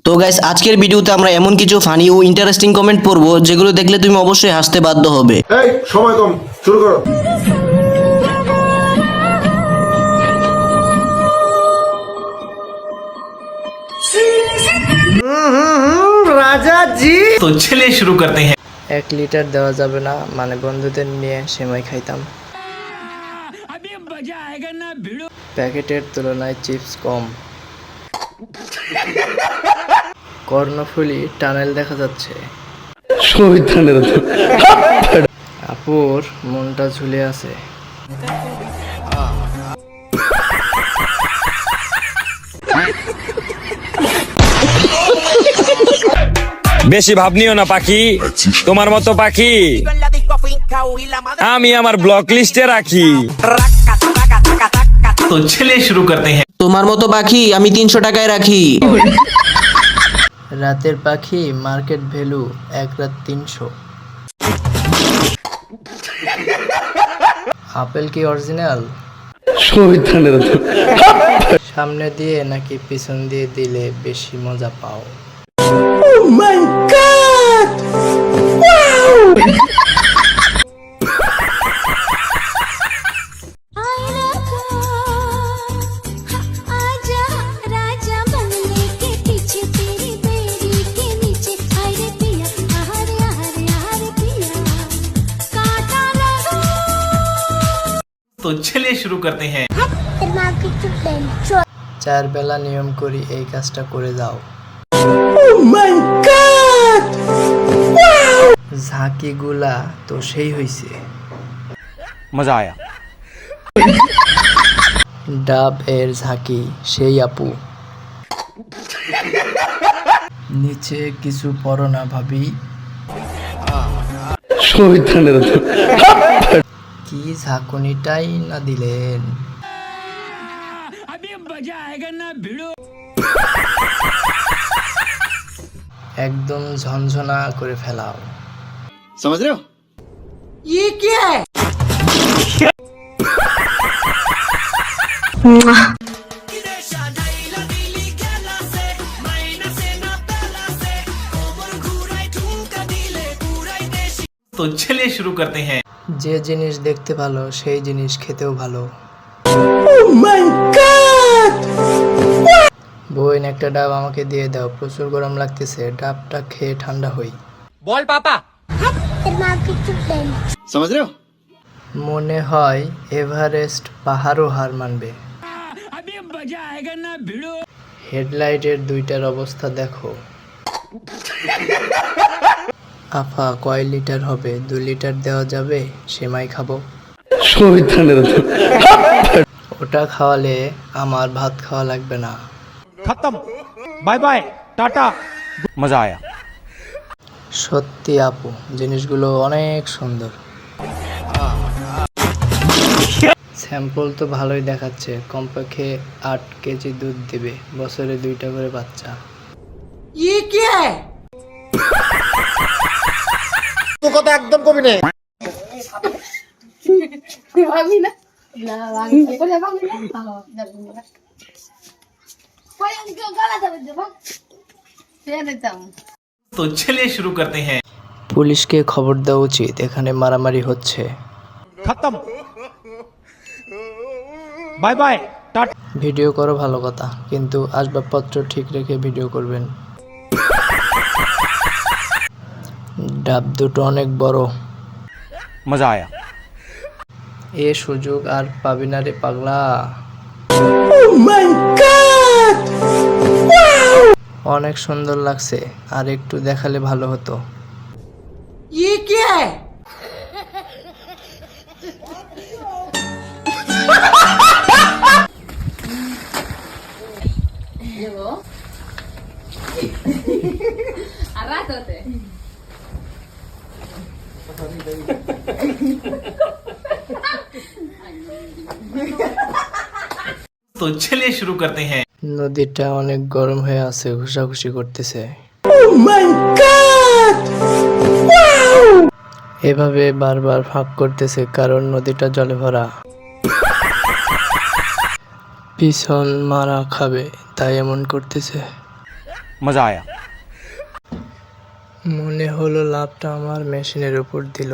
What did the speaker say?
তো গাইস, আজকের ভিডিওতে আমরা এমন কিছু ফানি ও ইন্টারেস্টিং কমেন্ট পড়বো যেগুলো দেখলে তুমি অবশ্যই হাসতে বাধ্য হবে। এই সময় কম, শুরু করো। রাজা জি, तो चलिए शुरू करते हैं। 1 লিটার দেওয়া যাবে না, মানে বন্ধুদের নিয়ে সেমাই খাইতাম। প্যাকেটের তুলনায় চিপস কম। কর্ণফুলী টানেল দেখা যাচ্ছে। আপুর মনটা ঝুলে আছে। বেশি ভাব নিও না পাখি, তোমার মতো পাখি আমি আমার ব্লক লিস্টে রাখি। तो चलिए शुरू करते हैं। তোমার মতো পাখি আমি 300 টাকায় রাখি। রাতের পাখি মার্কেট ভ্যালু 1 রাত 300। আপেল কি অরিজিনাল? সামনে দিয়ে নাকি পিছন দিয়ে দিলে বেশি মজা পাও? तो चलिए शुरू करते हैं। 4 বেলা নিয়ম করি এই কাজটা করে যাও। ঝাঁকিগুলা তো সেই হইছে। মজা আয়া। ডাব এর ঝাঁকি সেই আপু। নিচে কিছু পড়ো না ভাবি। কি ঝাঁকুনিটাই না দিলেন। একদম ঝনঝনা করে ফেলাও। समझ रहे हो ये क्या है? तो चलिए शुरू करते हैं। যে জিনিস দেখতে ভালো সেই জিনিস খেতেও ভালো। বোন একটা ডাব আমাকে দিয়ে দাও, প্রচুর গরম লাগতেছে, ডাবটা খেয়ে ঠান্ডা হই। বল পাপা। समझ रहे हो মনে হয় এভারেস্ট পাহাড়ও হার মানবে। হেডলাইটের 2টার অবস্থা দেখো। আফা কয় লিটার হবে? 2 লিটার দেওয়া যাবে? সেমাই খাবো। ওটা খাওয়ালে আমার ভাত খাওয়া লাগবে না। খতম, বাই বাই, টাটা। মজা আয়া। সত্যি আপু, জিনিসগুলো অনেক সুন্দর। স্যাম্পল তো ভালোই দেখাচ্ছে। কমপক্ষে 8 কেজি দুধ দিবে, বছরে 2টা করে বাচ্চা। ये क्या है? তো কথা একদম কবি নেই। तो चलिए शुरू करते हैं। পুলিশকে খবর দেওয়া উচিত, এখানে মারামারি হচ্ছে। খতম, বাই বাই, টাটা। ভিডিও করো ভালো কথা, কিন্তু আসবাবপত্র ঠিক রেখে ভিডিও করবেন। ডাব দুটো অনেক বড়। মজা আয়া। এ সুযোগ আর পাবি না রে পাগলা। অনেক সুন্দর লাগছে, আর একটু দেখালে ভালো হতো। ये क्या है? तो चलिए शुरू करते हैं। নদীটা অনেক গরম হয়ে আছে, ঘুষাঘুষি করতেছে। এভাবে বারবার ফাঁক করতেছে কারণ নদীটা জলে ভরা। পিছন মারা খাবে তাই এমন করতেছে। मजा आया। মনে হলো লাভটা আমার মেশিনের উপর দিল।